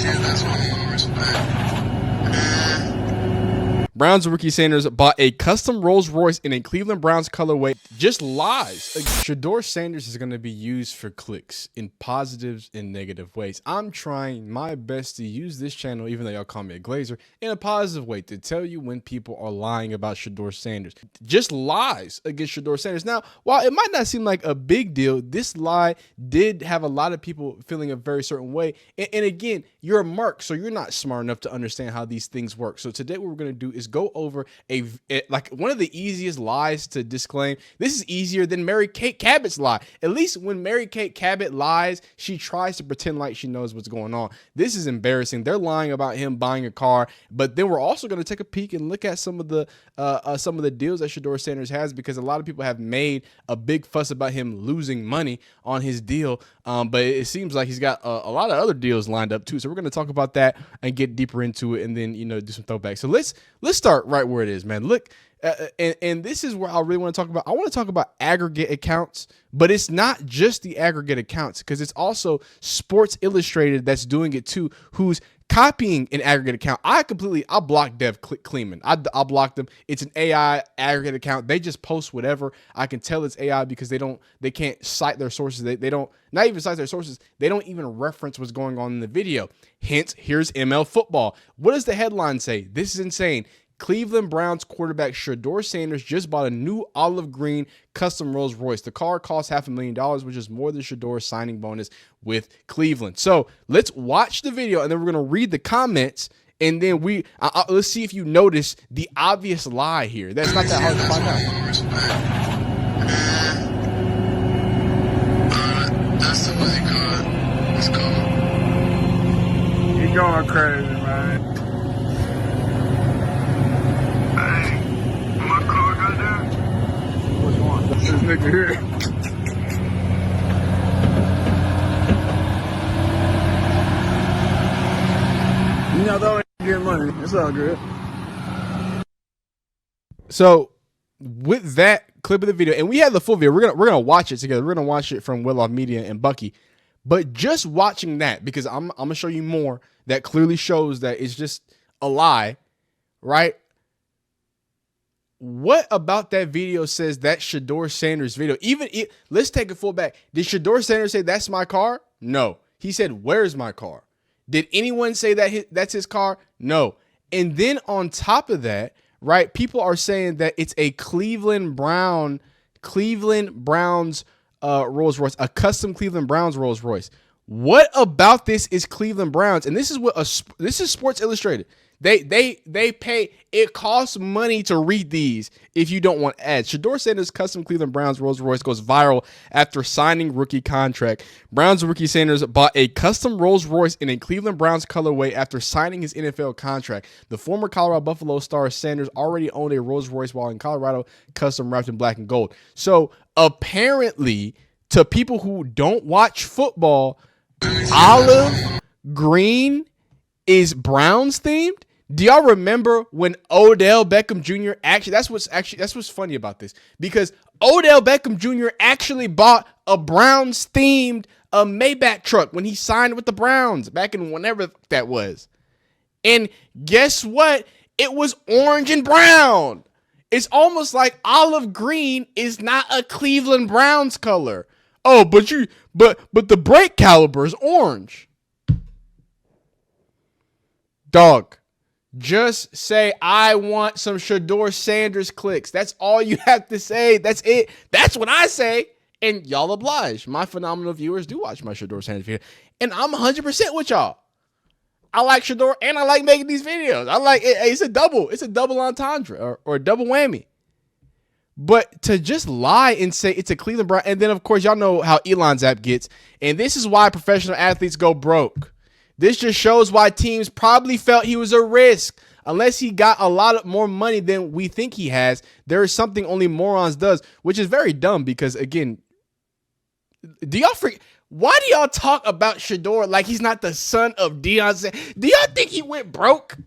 that's what respect. Browns rookie Sanders bought a custom Rolls Royce in a Cleveland Browns colorway. Just lies. Sheduer Sanders is going to be used for clicks in positives and negative ways. I'm trying my best to use this channel, even though y'all call me a glazer, in a positive way to tell you when people are lying about Sheduer Sanders. Just lies against Sheduer Sanders. Now, while it might not seem like a big deal, this lie did have a lot of people feeling a very certain way. And again, you're a mark, so you're not smart enough to understand how these things work. So today what we're going to do is go over like one of the easiest lies to disclaim. This is easier than Mary Kate Cabot's lie. At least when Mary Kate Cabot lies, she tries to pretend like she knows what's going on. This is embarrassing. They're lying about him buying a car, but then we're also going to take a peek and look at some of the deals that Sheduer Sanders has, because a lot of people have made a big fuss about him losing money on his deal, but it seems like he's got a lot of other deals lined up too. So we're going to talk about that and get deeper into it, and then do some throwbacks. So let's start right where it is, man. Look, and this is where I really want to talk about. I want to talk about aggregate accounts, but it's not just the aggregate accounts, because it's also Sports Illustrated that's doing it too, who's copying an aggregate account. I'll block Dev Kleeman. I'll block them. It's an AI aggregate account. They just post whatever. I can tell it's AI because they can't cite their sources. They don't, not even cite their sources. They don't even reference what's going on in the video. Hence, here's ML football. What does the headline say? This is insane. Cleveland Browns quarterback Sheduer Sanders just bought a new olive green custom Rolls Royce. The car cost $500,000, which is more than Sheduer's signing bonus with Cleveland. So let's watch the video, and then we're going to read the comments, and then let's see if you notice the obvious lie here. That's not that hard to find out. That's the way it goes. Let's go. He going crazy, man. This nigga here. You know, though, get money. It's all good. So with that clip of the video, and we have the full video, we're gonna watch it together. We're gonna watch it from Well Off Media and Bucky. But just watching that, because I'm gonna show you more that clearly shows that it's just a lie, right? What about that video says that Sheduer Sanders video? Let's take a full back. Did Sheduer Sanders say that's my car? No. He said, where's my car? Did anyone say that that's his car? No. And then on top of that, right, people are saying that it's a Cleveland Browns Rolls Royce, a custom Cleveland Browns Rolls Royce. What about this is Cleveland Browns? And this is Sports Illustrated. They pay. It costs money to read these if you don't want ads. Sheduer Sanders' custom Cleveland Browns Rolls Royce goes viral after signing rookie contract. Browns rookie Sanders bought a custom Rolls Royce in a Cleveland Browns colorway after signing his NFL contract. The former Colorado Buffalo star Sanders already owned a Rolls Royce while in Colorado, custom wrapped in black and gold. So apparently, to people who don't watch football, olive green is Browns themed. Do y'all remember when Odell Beckham Jr. that's what's funny about this, because Odell Beckham Jr. actually bought a Browns themed Maybach truck when he signed with the Browns back in whenever that was. And guess what? It was orange and brown. It's almost like olive green is not a Cleveland Browns color. Oh, but the brake caliber is orange. Dog, just say, I want some Sheduer Sanders clicks. That's all you have to say. That's it. That's what I say. And y'all oblige. My phenomenal viewers do watch my Sheduer Sanders video. And I'm 100% with y'all. I like Sheduer and I like making these videos. I like it. It's a double entendre or a double whammy. But to just lie and say it's a Cleveland Brown, and then of course y'all know how Elon's app gets, and this is why professional athletes go broke. This just shows why teams probably felt he was a risk. Unless he got a lot more money than we think he has, there is something only morons does, which is very dumb because, again, why do y'all talk about Sheduer like he's not the son of Deion? Do y'all think he went broke?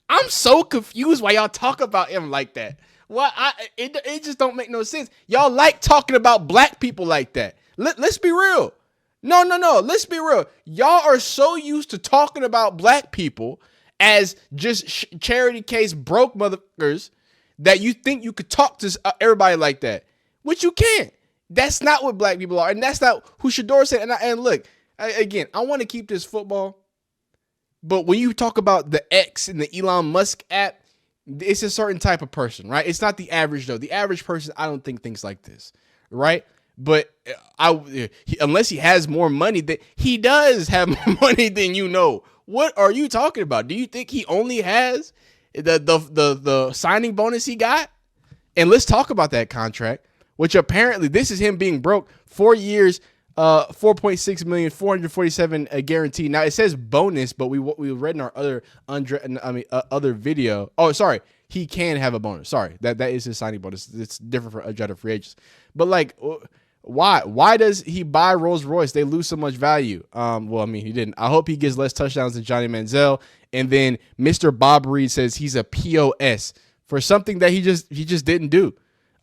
I'm so confused why y'all talk about him like that. Well, it just don't make no sense. Y'all like talking about black people like that. Let's be real. No, no, no. Let's be real. Y'all are so used to talking about black people as just charity case broke motherfuckers that you think you could talk to everybody like that, which you can't. That's not what black people are, and that's not who Sheduer said. And look, again, I want to keep this football, but when you talk about the X and the Elon Musk app, it's a certain type of person, right? It's not the average though. The average person, I don't think thinks like this, right? But unless he has more money, that he does have more money than you know. What are you talking about? Do you think he only has the signing bonus he got? And let's talk about that contract, which apparently this is him being broke 4 years, 4.6 million, 447 guaranteed. Now it says bonus, but we read in our other video. Oh, sorry, he can have a bonus. Sorry, that is his signing bonus. It's different for other free agents. But like, why does he buy Rolls Royce? They lose so much value. Well, I mean, he didn't. I hope he gets less touchdowns than Johnny Manziel. And then Mr. Bob Reed says he's a POS for something that he just didn't do.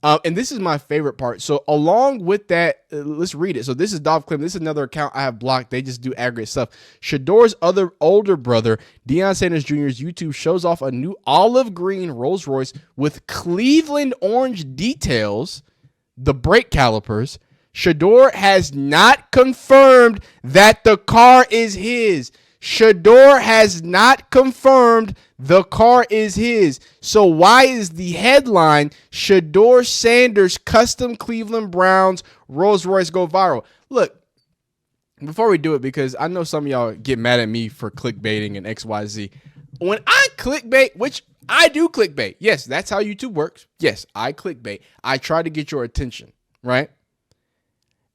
And this is my favorite part. So along with that, let's read it. So this is Dov Clem. This is another account I have blocked. They just do aggregate stuff. Sheduer's other older brother, Deion Sanders Jr.'s YouTube shows off a new olive green Rolls Royce with Cleveland orange details, the brake calipers. Sheduer has not confirmed that the car is his. Sheduer has not confirmed the car is his. So why is the headline Sheduer Sanders custom Cleveland Browns Rolls Royce go viral? Look, before we do it, because I know some of y'all get mad at me for clickbaiting and XYZ. When I clickbait, which I do clickbait. Yes, that's how YouTube works. Yes, I clickbait. I try to get your attention, right?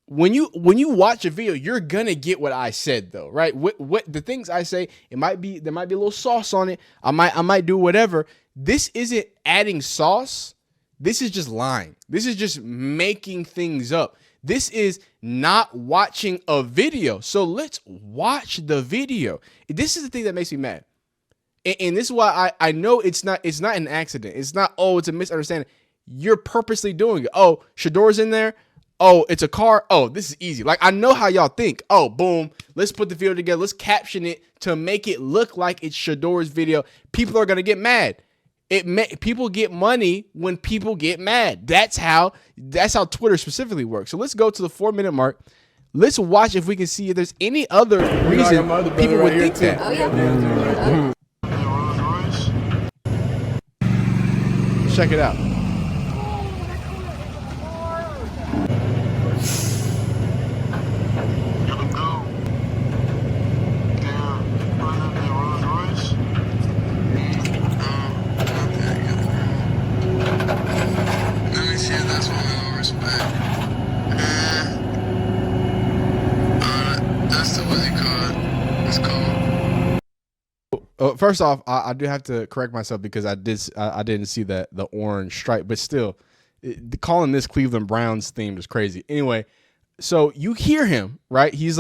When you watch a video, you're gonna get what I said though, right? What the things I say, there might be a little sauce on it. I might do whatever. This isn't adding sauce. This is just lying. This is just making things up. This is not watching a video. So let's watch the video. This is the thing that makes me mad. And this is why I know it's not an accident. It's not, oh, it's a misunderstanding. You're purposely doing it. Oh, Sheduer's in there. Oh, it's a car. Oh, this is easy. Like, I know how y'all think. Oh, boom. Let's put the video together. Let's caption it to make it look like it's Sheduer's video. People are going to get mad. People get money when people get mad. That's how Twitter specifically works. So let's go to the 4-minute mark. Let's watch if we can see if there's any other reason people would think that. Oh, yeah. Check it out. First off, I do have to correct myself because I didn't see the orange stripe, but still, calling this Cleveland Browns themed is crazy. Anyway, so you hear him, right? He's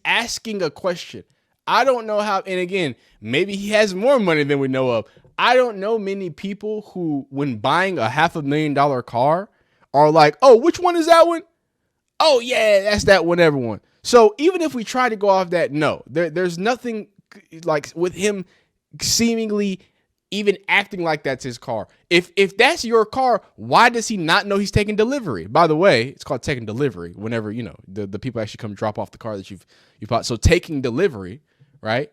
asking a question. I don't know how, and again, maybe he has more money than we know of. I don't know many people who, when buying a $500,000 car, are like, oh, which one is that one? Oh yeah, that's that whatever one. So even if we try to go off that, no, there's nothing like with him seemingly even acting like that's his car. If that's your car, why does he not know he's taking delivery? By the way, it's called taking delivery whenever, you know, the people actually come drop off the car that you bought. So taking delivery, right?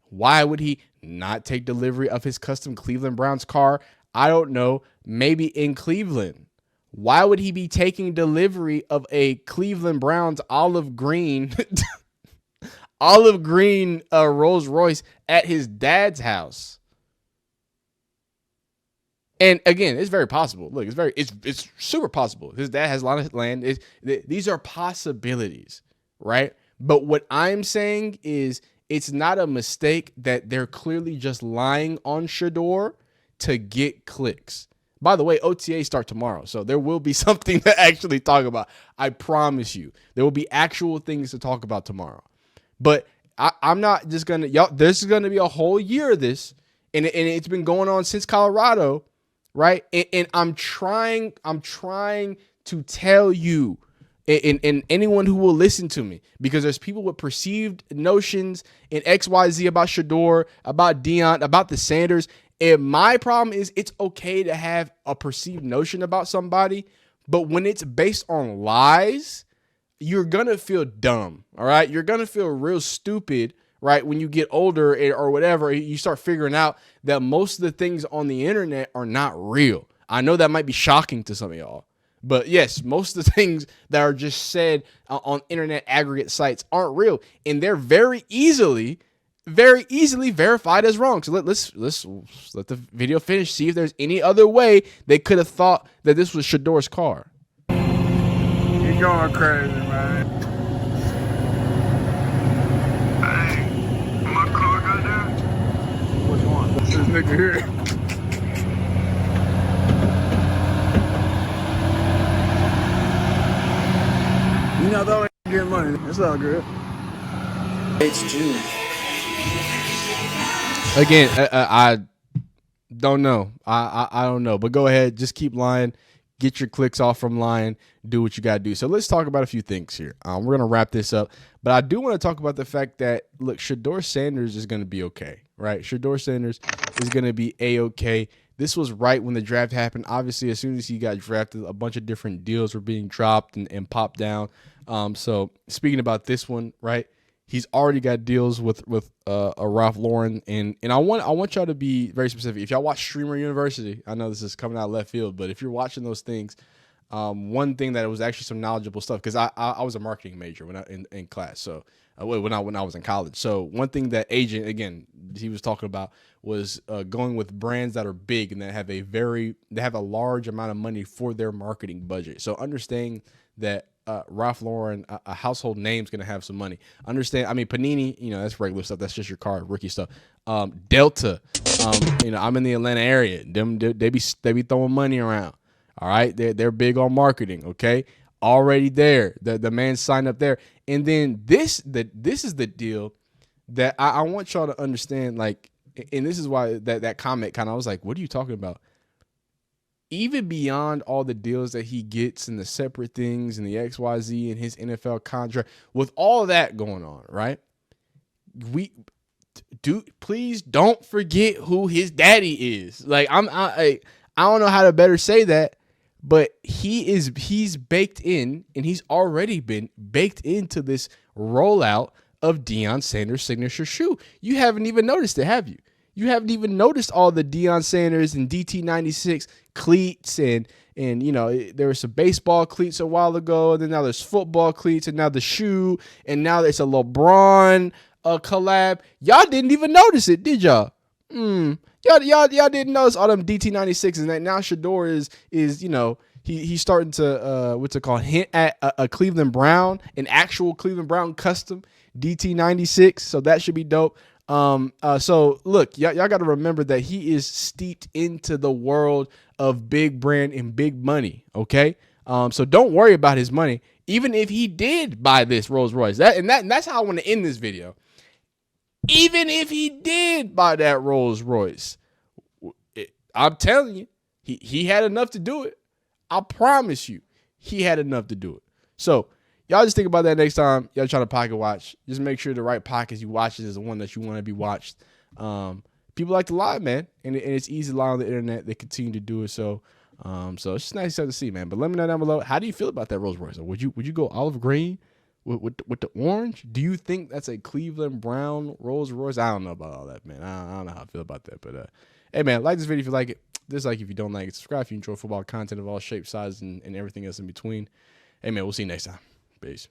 Why would he not take delivery of his custom Cleveland Browns car? I don't know. Maybe in Cleveland. Why would he be taking delivery of a Cleveland Browns olive green Rolls Royce at his dad's house? And again, it's very possible. Look, it's super possible. His dad has a lot of land. These are possibilities, right? But what I'm saying is it's not a mistake that they're clearly just lying on Sheduer to get clicks. By the way, OTA start tomorrow, so there will be something to actually talk about. I promise you, there will be actual things to talk about tomorrow. But I'm not just gonna, there's gonna be a whole year of this, and it's been going on since Colorado, right? And I'm trying to tell you, and anyone who will listen to me, because there's people with perceived notions in XYZ about Sheduer, about Deion, about the Sanders. And my problem is it's okay to have a perceived notion about somebody, but when it's based on lies, you're going to feel dumb. All right. You're going to feel real stupid, right? When you get older or whatever, you start figuring out that most of the things on the internet are not real. I know that might be shocking to some of y'all, but yes, most of the things that are just said on internet aggregate sites aren't real, and they're very easily verified as wrong. So let's let the video finish. See if there's any other way they could have thought that this was Sheduer's car. You going crazy, man. Hey, my car got there? Which one? This nigga here. You know, though, getting money. It's all good. It's June. Again, I don't know. I don't know. But go ahead. Just keep lying. Get your clicks off from lying. Do what you got to do. So let's talk about a few things here. We're going to wrap this up. But I do want to talk about the fact that, look, Sheduer Sanders is going to be okay, right? Sheduer Sanders is going to be A-okay. This was right when the draft happened. Obviously, as soon as he got drafted, a bunch of different deals were being dropped and popped down. So speaking about this one, right? He's already got deals with a Ralph Lauren, and I want y'all to be very specific. If y'all watch Streamer University, I know this is coming out left field, but if you're watching those things, one thing that it was actually some knowledgeable stuff, because I was a marketing major when in class, so when I was in college. So one thing that agent, again, he was talking about was going with brands that are big and that have a large amount of money for their marketing budget. So understanding that Ralph Lauren, a household name, is going to have some money. Understand? I mean, Panini, that's regular stuff. That's just your car, rookie stuff. Delta, I'm in the Atlanta area. They be throwing money around. All right, they're big on marketing. Okay, already there. The man signed up there, and then this is the deal that I want y'all to understand. Like, and this is why that comment kind of, I was like, what are you talking about? Even beyond all the deals that he gets and the separate things and the XYZ and his NFL contract, with all that going on, right? Please don't forget who his daddy is. Like, I don't know how to better say that, but he's baked in, and he's already been baked into this rollout of Deion Sanders' signature shoe. You haven't even noticed it, have you? You haven't even noticed all the Deion Sanders and DT96 cleats, and there were some baseball cleats a while ago, and then now there's football cleats, and now the shoe, and now it's a LeBron collab. Y'all didn't even notice it, did y'all? Y'all didn't notice all them DT96s, and that now Sheduer is he's starting to hint at a Cleveland Brown, an actual Cleveland Brown custom DT96. So that should be dope. So look, y'all got to remember that he is steeped into the world of big brand and big money. Okay. So don't worry about his money. Even if he did buy this Rolls Royce, that's how I want to end this video. Even if he did buy that Rolls Royce, I'm telling you, he had enough to do it. I promise you, he had enough to do it. So y'all just think about that next time y'all trying to pocket watch. Just make sure the right pockets you watch is the one that you want to be watched. People like to lie, man, and it's easy to lie on the internet. They continue to do it. So it's just nice to see, man. But let me know down below, how do you feel about that Rolls Royce? Would you go olive green with the orange? Do you think that's a Cleveland Brown Rolls Royce? I don't know about all that, man. I don't know how I feel about that. But hey, man, like this video if you like it. Dislike if you don't like it. Subscribe if you enjoy football content of all shapes, sizes, and everything else in between. Hey, man, we'll see you next time. Peace.